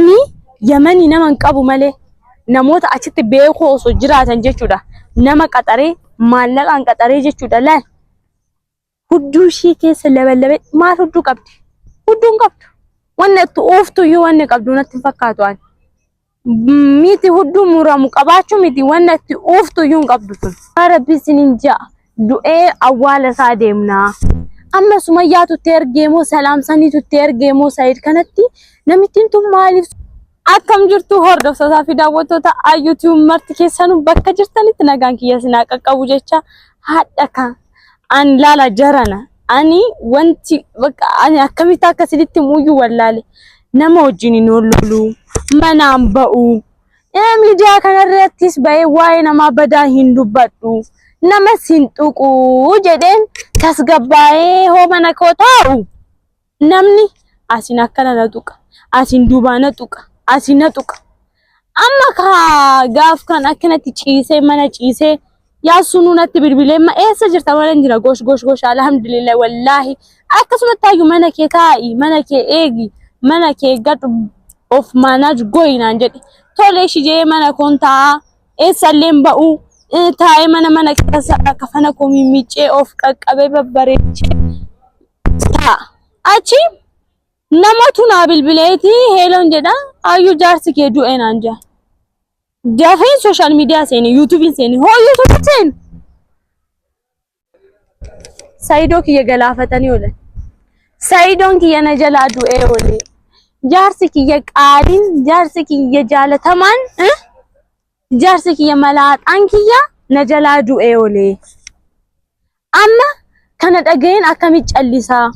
ani Yamani nama qabu male namoota achitti beekoo osoo jiraatan jechuudha nama qaxaree maallaqaan qaxaree jechuudha laal hudduu ishii keessa labalabe maal hudduu qabdi hudduun qabdu wanna itti ooftu yoo wanna qabdu natti fakkaatu ani miti hudduu muramu qabaachuu miti wanna itti ooftu yoo qabdu tun rabbi sinin ja'a du'ee awwaala isaa deemnaa amma Sumayyaatu tergeemo salaam saniitu tergeemo Said kanatti namittiin tun maaliif akkam jirtu hordoftoota fi daawwattoota YouTube marti keessanuu bakka jirtanitti nagaan kiyya sinaa qaqqabu jecha haadha kan an lala jarana ani wanti bakka ani akkamitti akkasitti muuyyu wallaale nama wajjin noololu manaan ba'u miidiyaa kanarrattis ba'ee waa'ee nama badaa hin dubbadhu nama sintuqu jedheen tasgabbaa'ee hoo mana koo taa'u namni asin akkana na tuqa asin dubaana tuqa asina tuqa amma ka gaaf kan akkanatti ciisee mana ciisee yaa sununatti bilbilee ma eessa jirta waan jira gosh alhamdulillah wallahi akkasumatti ayyu mana kee taa'i mana kee eegi mana kee gad of manage goinaan jedhe tole shijee mana kontaa eessallee ba'u taa'ee mana keessa kafana koo mimmiicee of qaqqabee babbareechee taa achi namatu na bilbileeti heelon jedha ayyu jaarsi kee du'e naan jaa dafee social media seeni YouTube seeni ho YouTube seeni Saidoo kiyya galaafatanii oolan Saidoon kiyya na jalaa du'ee oole jaarsi kiyya qaaliin jaarsi kiyya jaalatamaan jaarsi kiyya malaaxaan kiyya na jalaa du'ee oole amma kana dhageen akkamitti callisaa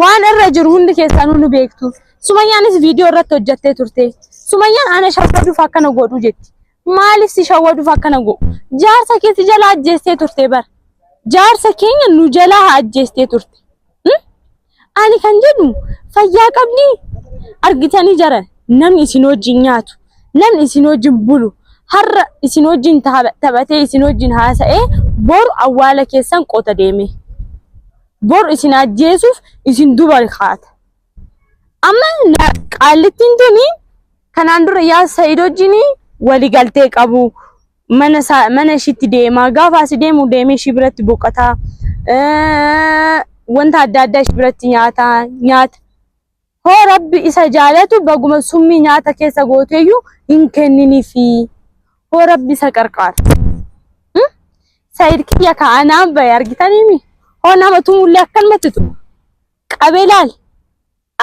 waan irra jiru hundi keessanuu nu beektu Sumayyaanis viidiyoo irratti hojjattee turte Sumayyaan ana shawwaduuf akkana godhu jetti maaliif si shawwaduuf akkana godhu jaarsa keessa jala ajjeestee turte bar jaarsa keenya nu jala ajjeestee turte ani kan jedhu fayyaa qabni argitanii jaran namni isin wajjin nyaatu namni isin wajjin bulu har'a isin wajjin taphatee isin wajjin haasa'ee boru awwaala keessan qota deeme bor isin ajjeesuuf isin dubal khaata amma qaalittiin tuni kanaan dura yaa Saidoo jini wali galtee qabu mana shitti deema gaafa asi deemu deemee shi biratti boqataa wanta adda shi biratti nyaata hoo rabbi isa jaalatu baguma summii nyaata keessa gooteeyyu hin kenniniifi hoo rabbi isa qarqaara Said kiyya kaanaan baye argitaniimi hoo nama tumullee akkanumatti tu qabeelaal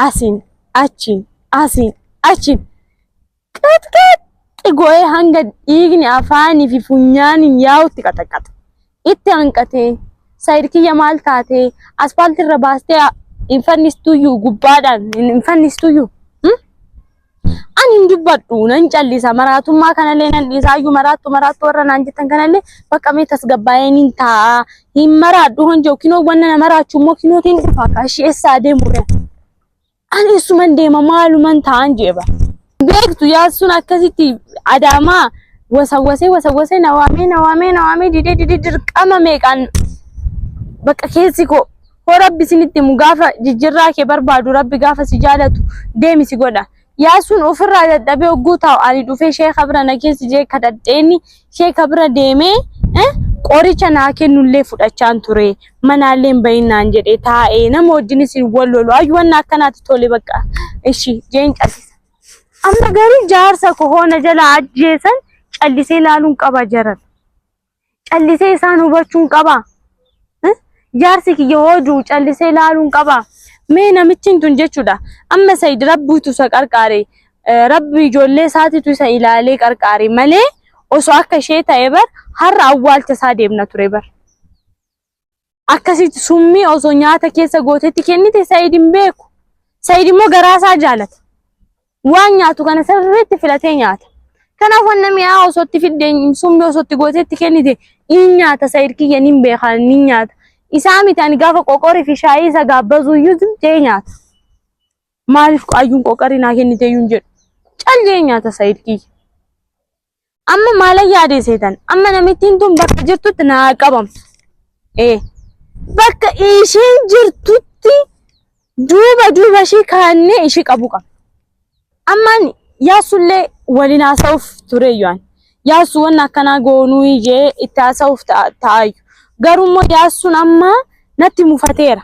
asin achin qat go'ee hanga dhiigni afaanii fi funyaaniin yaa'utti qaxaqata itti hanqatee Said kiyya maal taatee asfaaltii irra baastee infannistuyyuu gubbaadhaan infannistuyyuu ani hin dubbadhu nan callisa maraatummaa kanallee nan dhiisaayyuu maraattu warra naan jettan kanallee bakka mee tasgabbaa'een hin taa'a hin maraadhu honjoo kinoo wanna na maraachuu immoo kinootiin dhufa kaashii eessaa deemure ani isuman deema maaluman ta'an jeeba beektu yaasuun akkasitti adaamaa wasawwasee nawaamee didee dirqama meeqaan bakka keessi koo hoo rabbi sinitti mu gaafa jijjirraa kee barbaadu rabbi gaafa si jaalatu deemi si godha yaasuun ofirraa dadhabee ogguu taa'u ani dhufee sheekha bira na keessi jee kadhadheeni sheekha bira deemee qoricha naa kennullee fudhachaan ture manaallee bayinnaan jedhee taa'ee nama wajjinis wal lolu ayyu wanna akkanaatti tole bakka ishi jeen callisa amma garii jaarsa koo hoona jala ajjeesan callisee laaluun qaba jaran callisee isaan hubachuun qaba jaarsi kiyya hooduu callisee laaluun qaba mee namichin tun jechuudha amma Said rabbiitu isa qarqaare rabbi ijoollee isaatitu isa ilaalee qarqaare malee osoo akka ishee ta'e bar har'a awwaalcha isaa deemna ture bar akkasitti summii osoo nyaata keessa gootetti kennite Said hin beeku Said immoo garaa isaa jaalata waan nyaatu kana sirriitti filatee nyaata kanaaf wanna mi'aa osoo itti fiddeen summii osoo itti gootetti kennite in nyaata Said kiyya nin beekan nin nyaata isaa miti ani gaafa qoqorii fi shaayii isa gaabbazuuyyuu jee nyaata maaliif ayyuun qoqorii naa kenniteeyyuun jedhu callee nyaata Said kiyya amma maala yaadee seetan amma namittiin tun bakka jirtutti naa qabamtu bakka isheen jirtutti duuba ishii kaannee ishii qabu qaba amma yaasulle walina sauf tureeyyan yaasu wanna kana goonu ije itta sauf ta'ayu garummo yaasun amma natti mufateera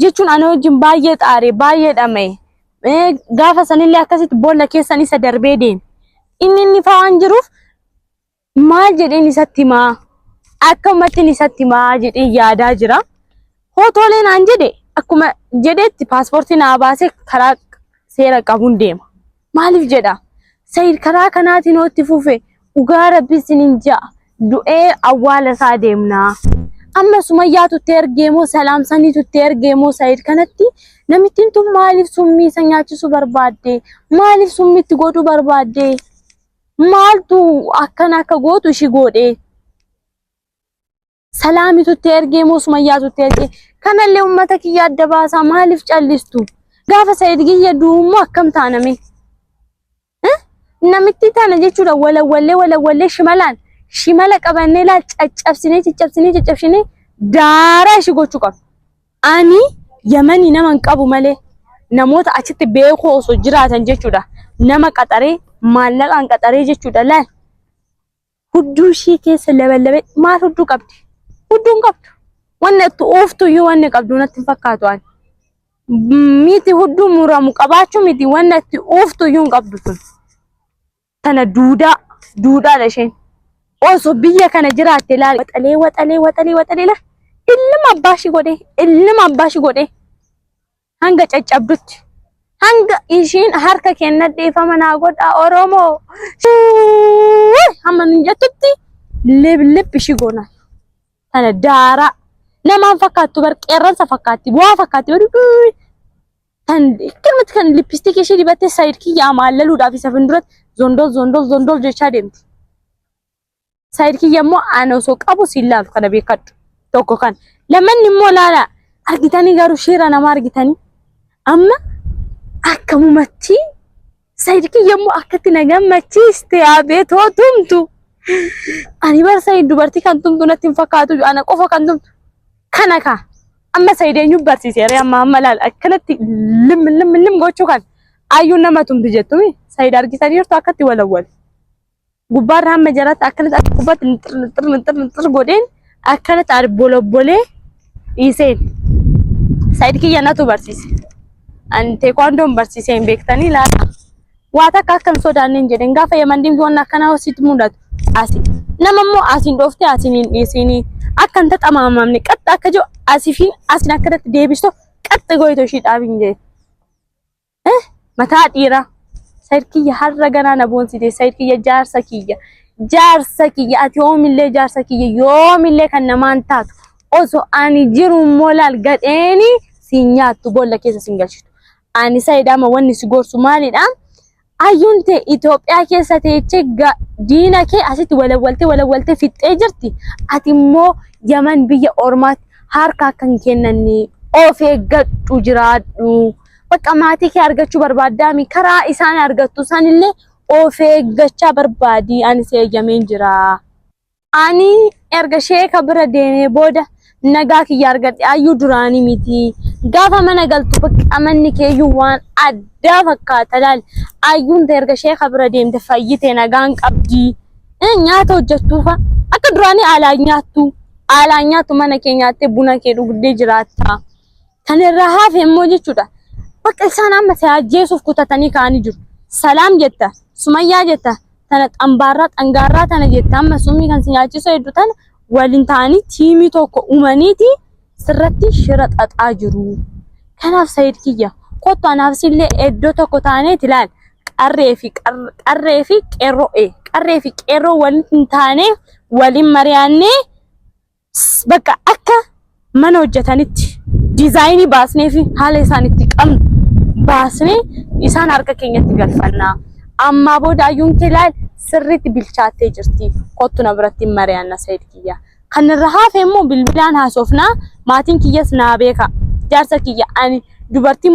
jechuun ana wajjin baay'ee xaare baay'ee dhame gaafa sanillee akkasitti boolla keessan isa darbee deem inni fa'aan jiruuf maal jedheen isatti maa akkamatti isatti maa jedhee yaadaa jira hotoleen aan jedhe akkuma jedhetti paaspoortii naa baasee karaa seera qabuun deema maaliif jedha Sayid karaa kanaatiin itti fufe dhugaa rabbi sinin ja'a du'ee awwaala isaa deemna amma Sumayyaatu itti ergeemoo salaamsaniitu itti ergeemoo Sayid kanatti namittiin tun maaliif summii isa nyaachisu barbaadde maaliif summiitti godhu barbaadde maaltu akkana akka gootu ishi godhe salaamitu itti ergeemoo Sumayyaatu itti erge kanallee ummata kiyya adda baasaa maaliif callistu gaafa Sayid kiyya duumu akkam taaname namitti taana jechuudha walawallee shimala qabannee la caccabsinee daara ishi gochuu qaba ani Yamani nama qabu malee namoota achitti beekoo osoo jiraatan jechuudha nama qaxaree maallaqaan qaxaree jechuudha laal hudduu ishii keessa laballabe maal hudduu qabdi hudduun qabdu wanni itti ooftu yoo wanni qabdu natti fakkaatu ani miti hudduu muramu qabaachuu miti wanni itti ooftu yoo qabdu tun tana duudaa isheen osoo biyya kana jiraatte laal waxalee la ilma abbaashi godhe hanga caccabdutti hanga ishiin harka kennadhee famanaa godha Oromoo hamma ninjatutti lib ishi goona tana daara namaan fakkaattu bar qeerransa fakkaatti bu'aa fakkaatti tan kirmatti kan lipstick ishii dibatte Sayid kiyya maallaluudhaaf isa funduratti zondol jechaa deemti Sayid kiyya immoo ana osoo qabu sillaaf kana beekadhu tokko kan lamanni immoo laala argitanii garuu shiira nama argitanii amma akkamumatti Sayid kiyya immoo akkatti na gammachiiste yaabee tootumtu ani bar Sayid dubartii kan tumtu natti hin fakkaatu ana qofa kan tumtu kana ka amma Sayid eenyu barsiiseere amma laala akkanatti lim gochuu kan ayyuun nama tumtu jettu Sayid argitanii jirtu akkatti walawwal gubbaarra hamma jaraatti akkanatti gubbatti nixir godheen akkanatti arbolobbolee dhiiseen Sayid kiyya natu barsiise an teekwaandoon barsiisee hin beektanii laata waa takka akkam sodaanneen jedhen gaafa Yaman deemtu waan akkana hositti mudatu asi nama immoo asiin dhooftee asiin hin dhiisini akka hin taxamaamamne qaxxa akka jiru asifiin asiin akkanatti deebisto qaxxa goyitoo ishii dhaabin jedhe mataa dhiira Sayid kiyya har'a ganaa na boonsite Sayid kiyya jaarsa kiyya ati yoomillee jaarsa kiyya yoomillee kan namaan taatu osoo ani jiru moolaal gadheeni si nyaattu boolla keessa sin galchitu ani Sayid ama wanni si gorsu maalidha ayyuun ta'e Itoophiyaa keessa teechee diina kee asitti walawwaltee fixxee jirti ati immoo Yaman biyya ormaatti harka akkan kennanni of eeggadhu jiraadhu bakka maatii kee argachuu barbaaddaami karaa isaan argattu sanillee of eeggachaa barbaadi ani seeyyameen jira ani erga sheeka bira deemee booda nagaa kiyya argadhe ayyuu duraanii miti gaafa mana galtu bakka manni keeyyuu waan addaa fakkaata laal ayyuun ta'e erga sheeka bira deemte fayyite nagaan qabdi nyaata hojjettuufa akka duraanii alaa nyaattu mana kee nyaattee buna kee dhugdee jiraatta kan irraa hafe immoo jechuudha bakka isaan amma saajjeesuuf kutatanii kaanii jiru salaam jetta Sumayyaa jetta tana xangaarraa tana jetta amma summii kan si nyaachisu hedduu tana waliin ta'anii tiimii tokko uumaniiti sirratti shira xaxaa jiru kanaaf Sayid kiyya kottu anaaf sillee iddoo tokko taaneeti laal qarree fi qeerroo waliin taane waliin mari'annee bakka akka mana hojjetanitti dizaayinii baasnee fi haala isaan itti qabnu baasnee isaan harka keenyatti galfannaa amma booda ayyuun kee laal sirriitti bilchaattee jirti kottu na biratti mari'anna Sayid kiyya kan irra hafe immoo bilbilaan haasofnaa maatiin kiyyas naa beeka jaarsa kiyya ani dubartii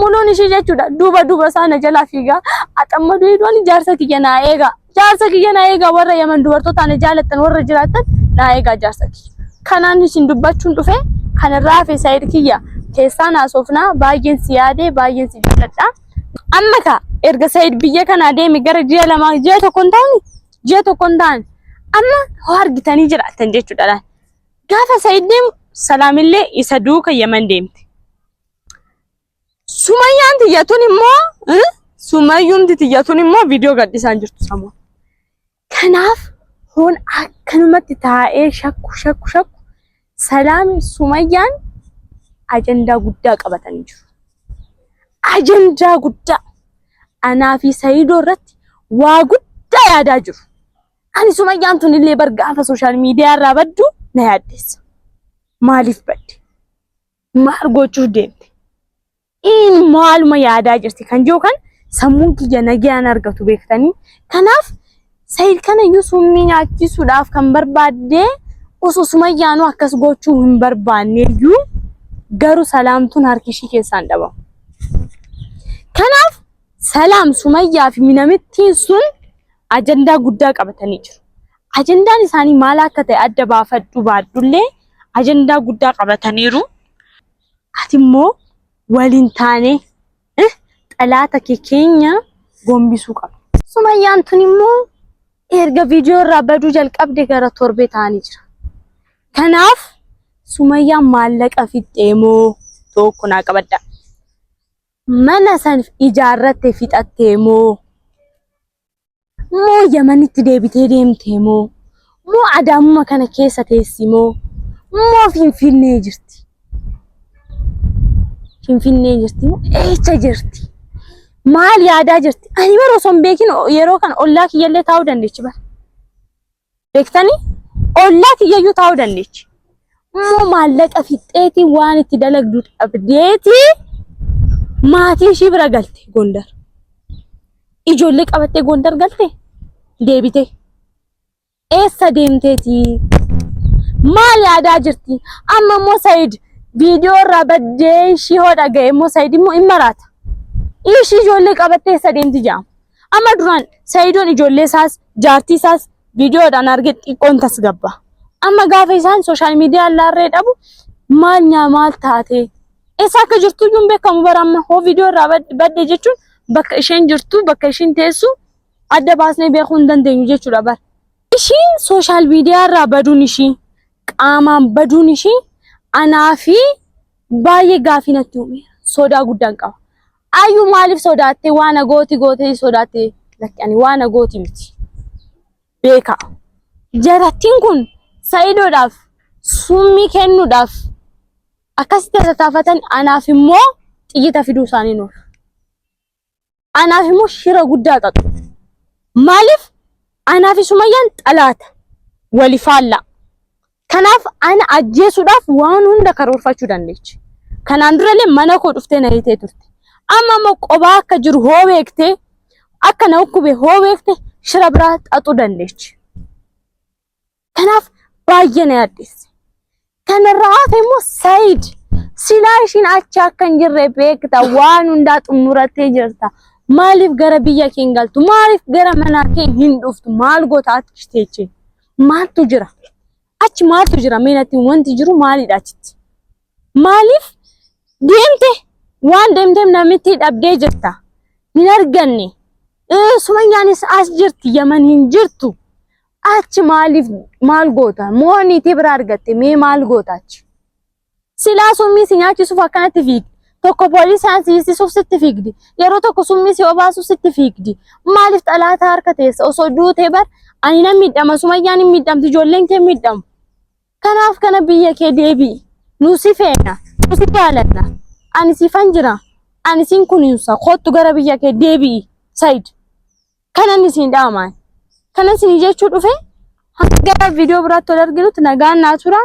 muluun ishee jechuudha duuba sana jalaa fiigaa axamma duudoon jaarsa kiyya naa eega warra Yaman dubartoota ana jaalatan warra jiraatan naa eega jaarsa kiyya kanaan isin dubbachuun dhufe kan irraa hafe Sayid kiyya keessaan haasofnaa baay'een si yaade baay'een si jaalladha Amma erga Said biyya kana deemi gara ji'a lama ji'a tokko hin taane amma argitanii jiraatan jechuudha. Gaafa Said deemu Salaamillee isa duuka Yemen deemti. Sumayyaan tiyyatuun immoo viidiyoo gadhiisaan jirtu sammuu. Kanaaf hon akkanumatti taa'ee shakku Salaam Sumayyaan ajandaa guddaa qabatanii jiru. Ajandaa guddaa anaa fi Saidoo irratti waa guddaa yaadaa jiru. Ani Sumayyaan tunillee bargaafa sooshaal miidiyaa irraa baddu na yaaddeessa. Maaliif badde? Maal gochuuf deemte? Maaluma yaadaa jirti kan jiru kan sammuun kiyya nagaan argatu beektanii. Kanaaf Said kana iyyuu summii nyaachisuudhaaf kan barbaadde osoo Sumayyaanuu akkas gochuu hin barbaanne iyyuu garuu Salaamtuun harki ishii keessaan dhabamu. Kanaaf Salaam Sumayyaa fi Minamittiin sun ajandaa guddaa qabatanii jiru. Ajandaan isaanii maal akka ta'e adda baafadhu baaddullee ajandaa guddaa qabataniiru. Ati immoo waliin taane xalaata keenya gombisuu qaba. Sumayyaan tun immoo erga viidiyoo irraa baduu jalqabde gara torbee ta'anii jira. Kanaaf Sumayyaan maallaqa fixxeemoo tokko naa qabadda. Mana san ijaarratte fixatteemoo moo Yemenitti deebitee deemteemoo moo Adaamuma kana keessa teessimoo moo Finfinnee jirti? Finfinnee jirti moo eessa jirti? Maal yaadaa jirti? Ani bara osoo hin beekin yeroo kana ollaa kiyyallee taa'uu dandeechi bara. Beektanii? Ollaa kiyyayyuu taa'uu dandeechi. Moo maallaqa fixxeetii waan itti dalagdu dhabdeeti maatii ishii bira galte Gondar. Ijoollee qabattee Gondar galte deebite. Eessa deemteeti? Maal yaadaa jirti? Amma immoo Said viidiyoo irraa baddee ishii hoo dhaga'e immoo Said immoo hin maraata. Ishii ijoollee qabattee eessa deemti jedhama. Amma duraan Saidoon ijoollee isaas jaartii isaas viidiyoodhaan arge xiqqoon tasgabba. Amma gaafa isaan sooshaal miidiyaa laarree dhabu maal taate? Eessa akka jirtu iyyuu hin beekamu bara amma hoo viidiyoo irraa badde jechuun bakka isheen jirtu bakka isheen teessu adda baasnee beekuu hin dandeenyu jechuudha bara. Ishiin sooshaal miidiyaa irraa baduun ishii qaamaan baduun ishii anaa fi baay'ee gaafii natti uume sodaa guddaan qaba. Ayyuu maaliif sodaatte waan gootee sodaatte lakkani waan gooti miti. Beeka. Jarattiin kun Saidoodhaaf summii kennuudhaaf akkasitti tattaafatan anaaf immoo xiyyita fiduu isaanii nuuf. Anaaf immoo shira guddaa xaxu. Maaliif anaa fi Sumayyaan xalaata wali faallaa. Kanaaf ana ajjeesuudhaaf waan hunda karoorfachuu dandeechi. Kanaan durallee mana koo dhuftee na hiitee turte. Amma immoo qobaa akka jiru hoo beektee akka na ukkube hoo beekte shira biraa xaxuu dandeechi. Kanaaf baay'ee na yaaddeesse. Kanarraa hafe immoo Said silaa ishiin achi akka hin jirre beekta waan hundaa xumurattee jirta. Maaliif gara biyya kee hin galtu? Maaliif gara manaa kee hin dhuftu? Maal goota achi teechee? Maaltu jira? Achi maaltu jira? Meenatti wanti jiru maalidha achitti? Maaliif deemte? Waan deemteef namitti dhabdee jirta. Hin arganne. Sumayyaanis as jirti Yemen hin jirtu. Achi maaliif maal goota? Mooniitii bira argatte mee maal goota achi? Silaa summii si nyaachisuuf akkanatti fiigdi. Tokko poolisaan siisisuuf sitti fiigdi. Yeroo tokko summii si obaasuuf sitti fiigdi. Maaliif xalaata harka teessa? Osoo duutee bar ani nan miidhama Sumayyaan hin miidhamti ijoolleen kee miidhamu. Kanaaf kana biyya kee deebi'i. Nu si feena. Nu si jaalanna. Ani siifan jira. Ani siin kunuunsa. Kottu gara biyya kee deebi'i. Said. Kanan isin dhaamaan. Kanan isin jechuu dhufe hanga viidiyoo biraatti wal arginutti nagaan naa tura.